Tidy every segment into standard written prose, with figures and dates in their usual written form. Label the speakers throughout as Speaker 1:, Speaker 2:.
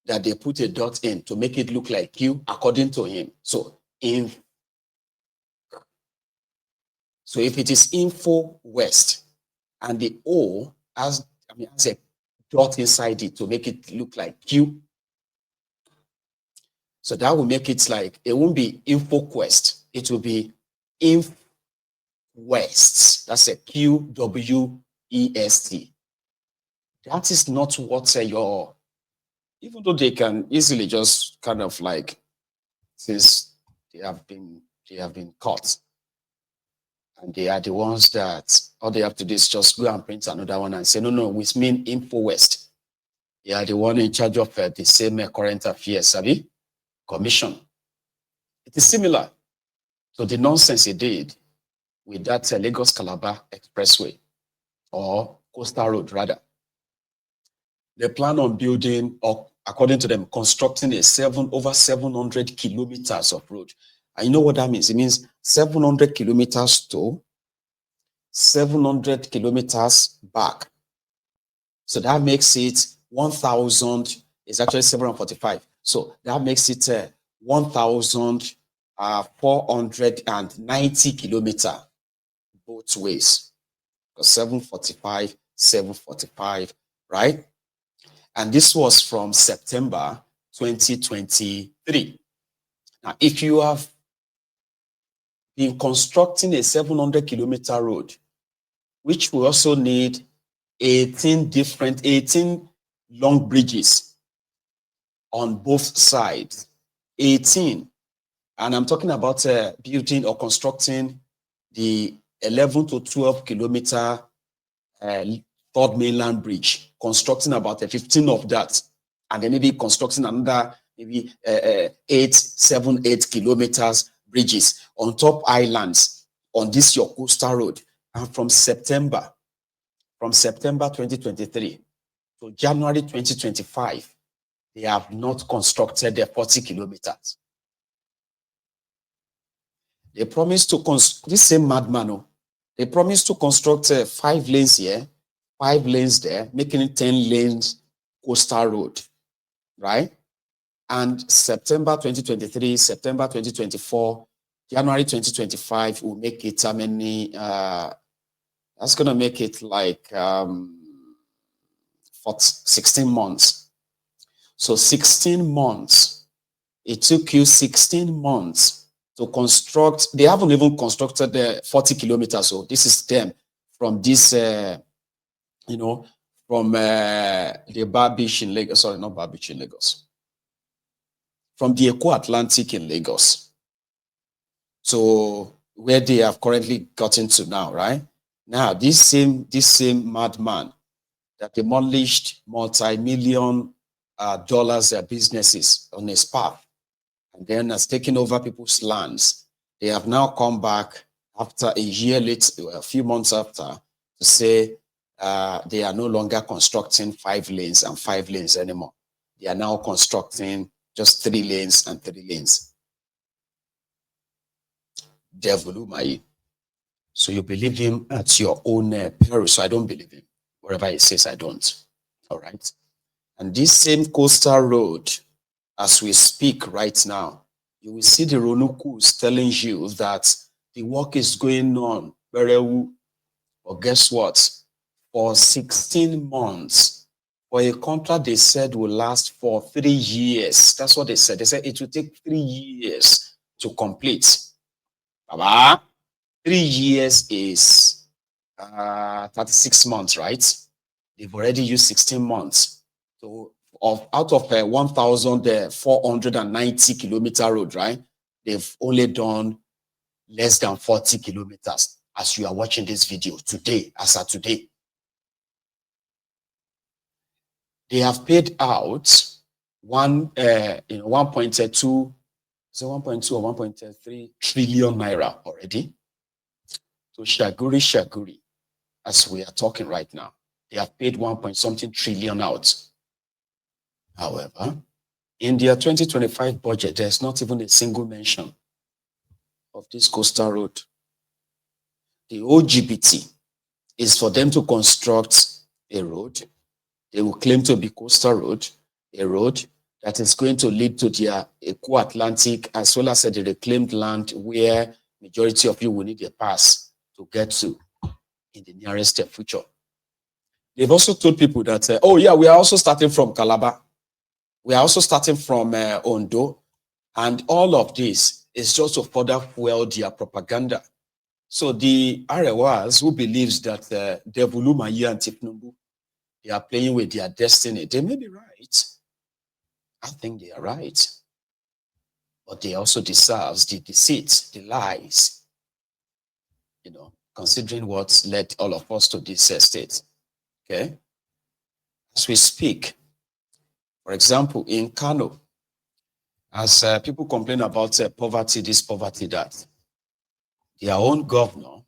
Speaker 1: that they put a dot in to make it look like Q according to him. So if it is info west and the O has a dot inside it to make it look like Q, so that will make it like, it won't be info quest, it will be inf west. That's a QWEST. That is not what your, even though they can easily just kind of like, since they have been caught, and they are the ones that all they have to do is just go and print another one and say, no, we mean info west. They are the one in charge of the same current affairs, Sabi? Commission. It is similar to the nonsense he did with that Lagos Calabar Expressway, or Coastal Road rather. They plan on building, or according to them, constructing over 700 kilometers of road. And you know what that means? It means 700 kilometers to 700 kilometers back. So that makes it 1,000, it's actually 745. So that makes it 1,490 kilometers both ways. 745, right? And this was from September 2023. Now, if you have been constructing a 700 kilometer road, which will also need 18 long bridges on both sides, 18. And I'm talking about building or constructing the 11 to 12 kilometer third mainland bridge, constructing about 15 of that, and then maybe constructing another maybe 8 kilometers bridges on top islands on this your coastal road. And from September 2023 to January 2025, they have not constructed their 40 kilometers. They promised to construct, this same madman, they promised to construct 5 lanes here, 5 lanes there, making it 10 lanes coastal road, right? And September 2023, September 2024, January 2025 will make it how many? That's going to make it like 16 months. So 16 months. It took you 16 months to construct. They haven't even constructed the 40 kilometers. So this is them from this, from the Bar Beach in Lagos. Sorry, not Bar Beach in Lagos. From the Eco Atlantic in Lagos. So where they have currently gotten to now, right? Now, this same madman that demolished multi-million dollars businesses on his path, and then has taken over people's lands, they have now come back after a year later, a few months after, to say they are no longer constructing 5 lanes and 5 lanes anymore. They are now constructing just 3 lanes and 3 lanes. Devil Umahi. So you believe him at your own peril. So I don't believe him. Whatever he says, I don't. All right. And this same coastal road, as we speak right now, you will see the Ronukus telling you that the work is going on very well. But guess what? For 16 months, for a contract they said will last for 3 years. That's what they said. They said it will take 3 years to complete. Baba, 3 years is 36 months, right? They've already used 16 months. So out of 1,490 kilometer road, right? They've only done less than 40 kilometers as you are watching this video today, as of today. They have paid out 1.2, so 1.2 or 1.3 trillion naira already. So Shaguri, as we are talking right now, they have paid 1 trillion out. However, in their 2025 budget, there's not even a single mention of this coastal road. The OGBT is for them to construct a road. They will claim to be coastal road, a road, that is going to lead to their Eco-Atlantic as well as the reclaimed land where majority of you will need a pass to get to in the nearest future. They've also told people that, oh yeah, we are also starting from Calabar. We are also starting from Ondo. And all of this is just to further fuel their propaganda. So the Arewas who believes that Devil Umahi and Tipnumbu, they are playing with their destiny, they may be right. I think they are right. But they also deserve the deceit, the lies, considering what led all of us to this state. Okay? As we speak, for example, in Kano, as people complain about poverty, this poverty, that, their own governor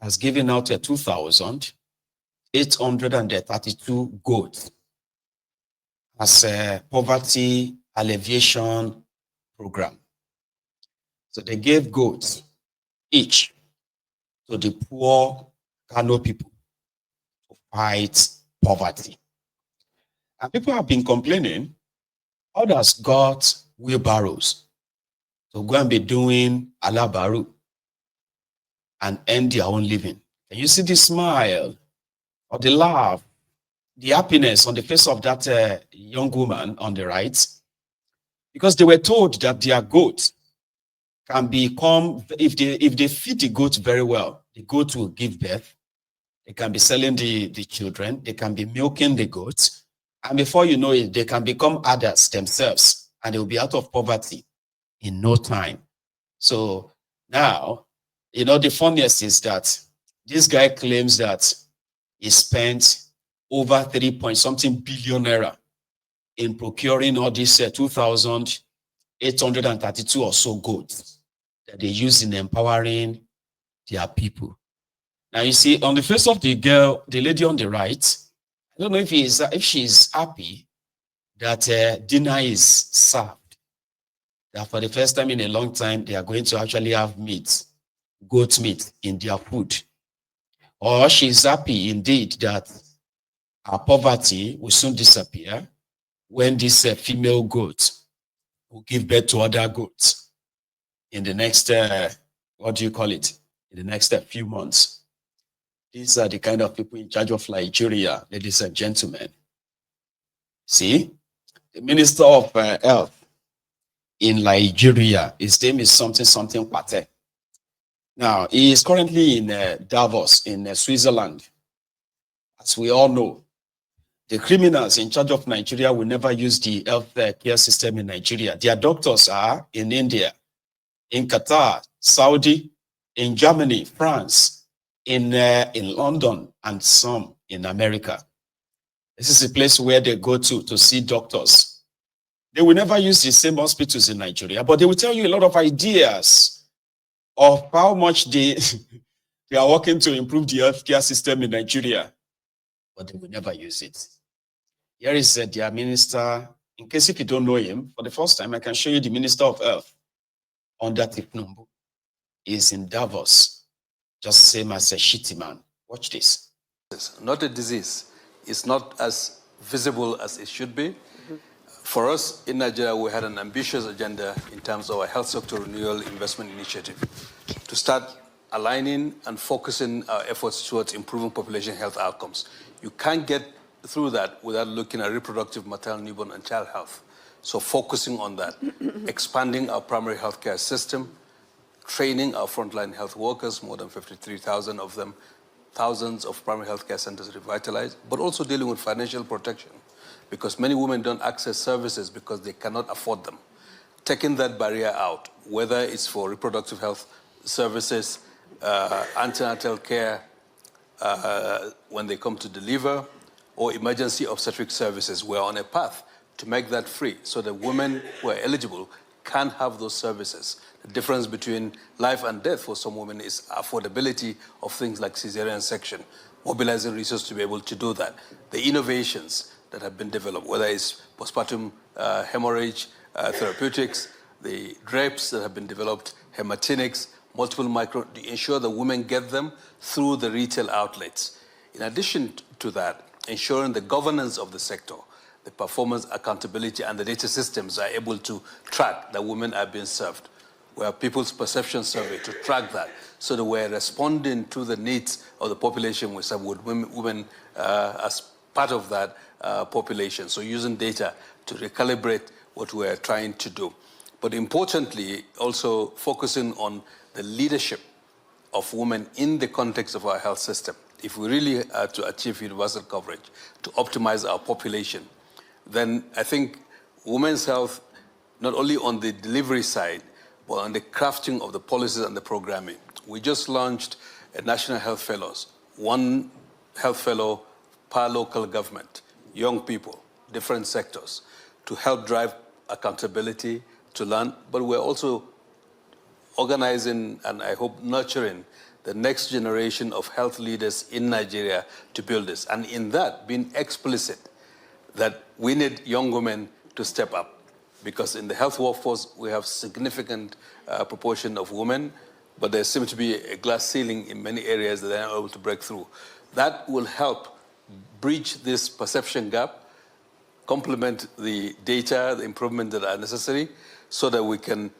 Speaker 1: has given out 2,832 goats as a poverty alleviation program. So they gave goats each to the poor Kano people to fight poverty. And people have been complaining, how does God wheelbarrows to go and be doing alabaru and earn their own living? And you see the smile or the laugh, the happiness on the face of that young woman on the right, because they were told that their goat can become, if they feed the goat very well, the goat will give birth. They can be selling the children. They can be milking the goats. And before you know it, they can become adults themselves, and they will be out of poverty in no time. So now, the funniest is that this guy claims that he spent over 3 point something billion naira in procuring all these 2,832 or so goats that they use in empowering their people. Now you see, on the face of the girl, the lady on the right, I don't know if she's happy that dinner is served. That for the first time in a long time, they are going to actually have meat, goat meat in their food. Or she's happy indeed that our poverty will soon disappear when this female goat will give birth to other goats in the next, in the next few months. These are the kind of people in charge of Nigeria, ladies and gentlemen. See, the Minister of Health in Nigeria, his name is something Pate. Now, he is currently in Davos in Switzerland. As we all know, the criminals in charge of Nigeria will never use the health care system in Nigeria. Their doctors are in India, in Qatar, Saudi, in Germany, France, in London, and some in America. This is a place where they go to see doctors. They will never use the same hospitals in Nigeria, but they will tell you a lot of ideas of how much they are working to improve the healthcare system in Nigeria, but they will never use it. Here is their minister. In case if you don't know him, for the first time, I can show you the Minister of Health under Tipnumbu. He's in Davos, just the same as a shitty man. Watch this.
Speaker 2: It's not a disease. It's not as visible as it should be. For us in Nigeria, we had an ambitious agenda in terms of our health sector renewal investment initiative to start aligning and focusing our efforts towards improving population health outcomes. You can't get through that without looking at reproductive, maternal, newborn, and child health. So focusing on that, expanding our primary healthcare system, training our frontline health workers, more than 53,000 of them, thousands of primary healthcare centers revitalized, but also dealing with financial protection, because many women don't access services because they cannot afford them. Taking that barrier out, whether it's for reproductive health services, antenatal care, when they come to deliver, or emergency obstetric services, we're on a path to make that free so that women who are eligible can have those services. The difference between life and death for some women is affordability of things like cesarean section, mobilizing resources to be able to do that. The innovations that have been developed, whether it's postpartum hemorrhage therapeutics, the drapes that have been developed, hematinics, multiple micro, to ensure that women get them through the retail outlets. In addition to that, ensuring the governance of the sector, the performance accountability and the data systems are able to track that women are being served. We have people's perception survey to track that so that we're responding to the needs of the population we serve with women as part of that population. So using data to recalibrate what we're trying to do. But importantly, also focusing on the leadership of women in the context of our health system. If we really are to achieve universal coverage, to optimize our population, then I think women's health, not only on the delivery side, but on the crafting of the policies and the programming. We just launched a National Health Fellows, one health fellow per local government, young people, different sectors, to help drive accountability, to learn, but we're also organizing and I hope nurturing the next generation of health leaders in Nigeria to build this. And in that, being explicit that we need young women to step up, because in the health workforce, we have significant proportion of women, but there seems to be a glass ceiling in many areas that they're not able to break through. That will help bridge this perception gap, complement the data, the improvement that are necessary, so that we can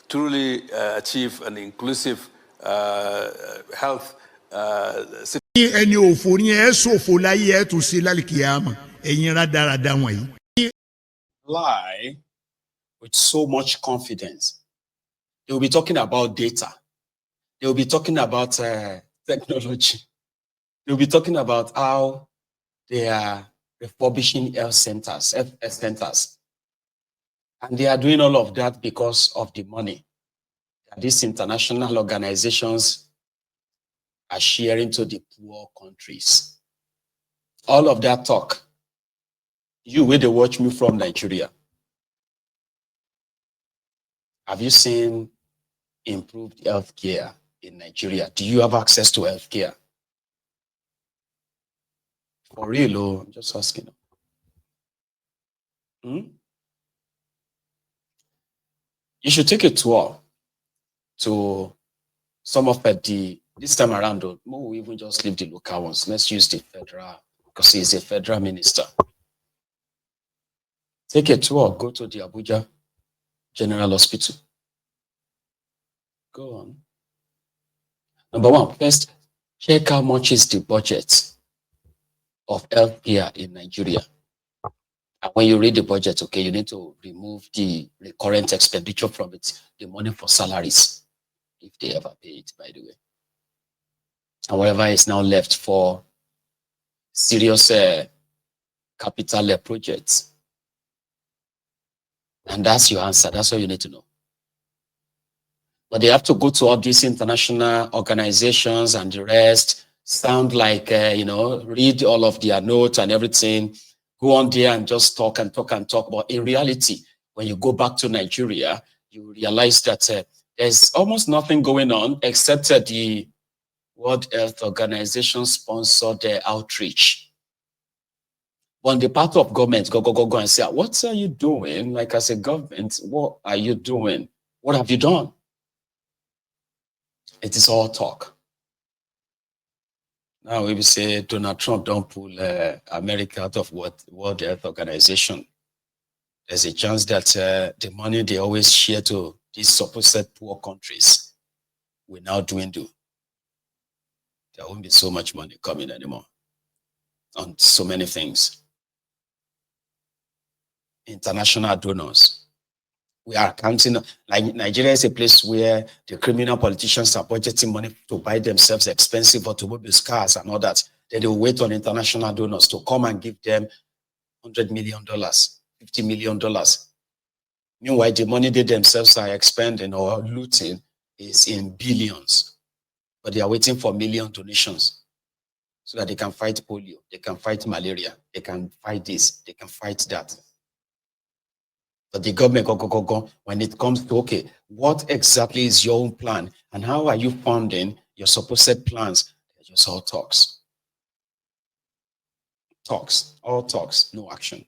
Speaker 2: truly achieve an inclusive health
Speaker 1: lie with so much confidence. They will be talking about data. They will be talking about technology. They will be talking about how they are refurbishing health centers, health centers. And they are doing all of that because of the money that these international organizations are sharing to the poor countries. All of that talk, you where they watch me from Nigeria, have you seen improved healthcare in Nigeria? Do you have access to healthcare? For real, I'm just asking. You should take a tour to some of this time around, though, we even just leave the local ones. Let's use the federal, because he's a federal minister. Take a tour, go to the Abuja General Hospital. Go on. Number one, first, check how much is the budget of healthcare in Nigeria. And when you read the budget, okay, you need to remove the recurrent expenditure from it, the money for salaries, if they ever pay it, by the way. And whatever is now left for serious capital projects. And that's your answer. That's all you need to know. But they have to go to all these international organizations and the rest, sound like, read all of their notes and everything, go on there and just talk and talk and talk. But in reality, when you go back to Nigeria, you realize that there's almost nothing going on except the World Health Organization sponsored outreach. On the part of government, go and say, what are you doing? Like as a government, what are you doing? What have you done? It is all talk. Now we will say Donald Trump don't pull America out of World Health Organization. There's a chance that the money they always share to these supposed poor countries will now dwindle. There won't be so much money coming anymore on so many things. International donors. We are counting, like Nigeria is a place where the criminal politicians are budgeting money to buy themselves expensive automobiles, cars and all that. Then they will wait on international donors to come and give them $100 million, $50 million. Meanwhile, the money they themselves are expending or looting is in billions. But they are waiting for million donations so that they can fight polio, they can fight malaria, they can fight this, they can fight that. But the government, when it comes to, okay, what exactly is your own plan and how are you funding your supposed plans? They're just all talks. Talks, all talks, no action.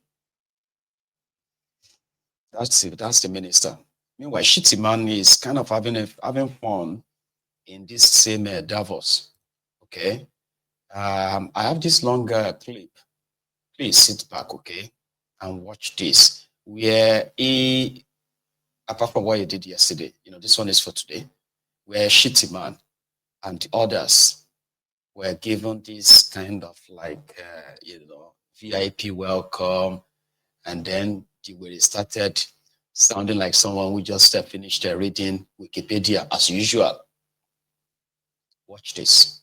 Speaker 1: That's it, that's the minister. Meanwhile, Shitty Man is kind of having fun in this same Davos. Okay. I have this longer clip. Please sit back, okay? and watch this. Where apart from what he did yesterday, this one is for today, where Shitty Man and the others were given this kind of like, VIP welcome. And then the way they started sounding like someone who just finished reading Wikipedia as usual. Watch this.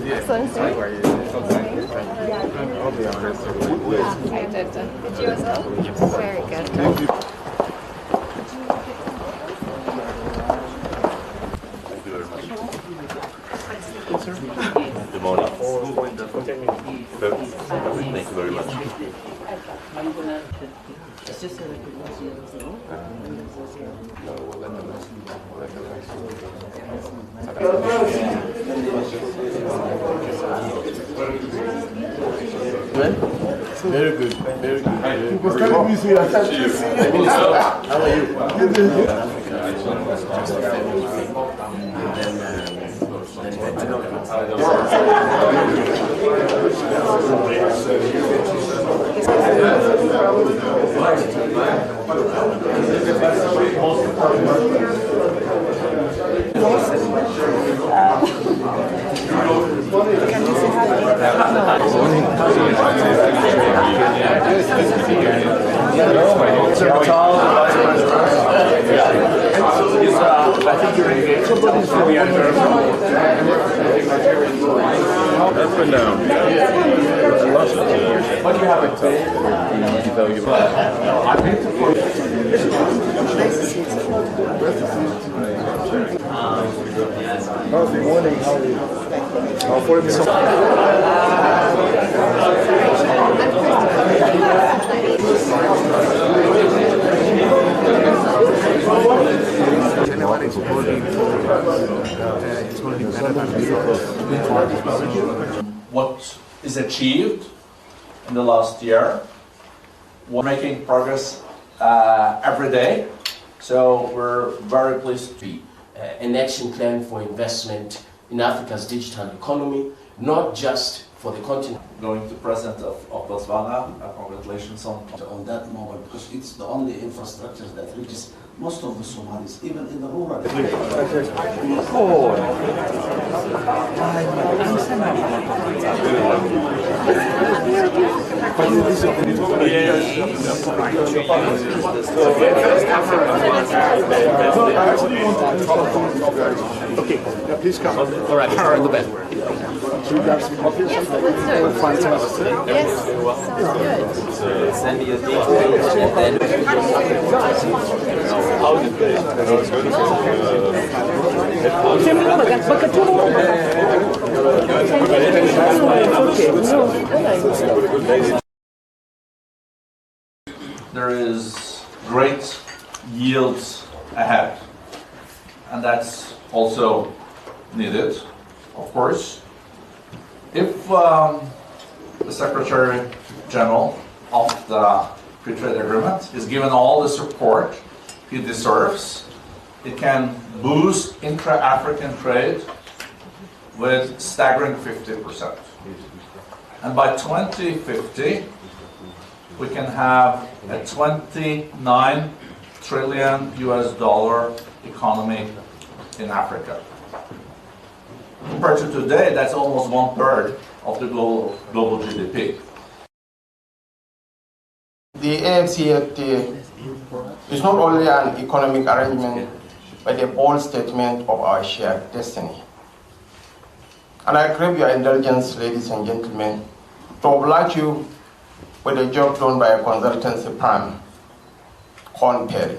Speaker 3: Excellency. I'll be honest. I did. Did you as well? Very good. Thank you.
Speaker 4: Thank you very much. Good morning. Thank you very much.
Speaker 5: Very good, very good. He was telling me, see, I can't see you. How are you?
Speaker 3: Can you say hi?
Speaker 5: I think you're engaged. Somebody's from the up and down. What do you have it? How's the morning? How are you? How for me?
Speaker 6: What is achieved in the last year. We're making progress every day, so we're very pleased to be.
Speaker 7: An action plan for investment in Africa's digital economy, not just for the continent.
Speaker 6: Going to President of Botswana, congratulations on
Speaker 8: that moment, because it's the only infrastructure that reaches most of the Somalis, even in the rural areas.
Speaker 5: Okay, now please come.
Speaker 1: All right, in the bed.
Speaker 5: So you got some coffee or something? Fantastic.
Speaker 3: Yes, sounds good.
Speaker 4: Send me your details and then how did they?
Speaker 6: there is great yields ahead, and that's also needed, of course. If the Secretary General of the Free Trade Agreement is given all the support he deserves, it can boost intra-African trade with staggering 50%. And by 2050, we can have a 29 trillion US dollar economy in Africa. Compared to today, that's almost 1/3 of the global GDP.
Speaker 9: The AFCFTA is not only an economic arrangement, but a bold statement of our shared destiny. And I crave your indulgence, ladies and gentlemen, to oblige you with a job done by a consultancy firm, Korn Perry.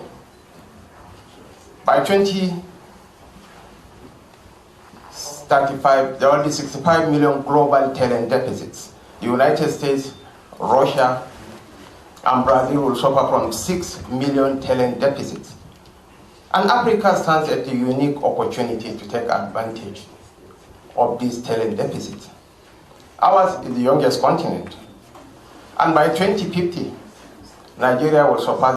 Speaker 9: By 2035, there will be 65 million global talent deficits. The United States, Russia, and Brazil will suffer from 6 million talent deficits. And Africa stands at a unique opportunity to take advantage of this talent deficit. Ours is the youngest continent. And by 2050, Nigeria will surpass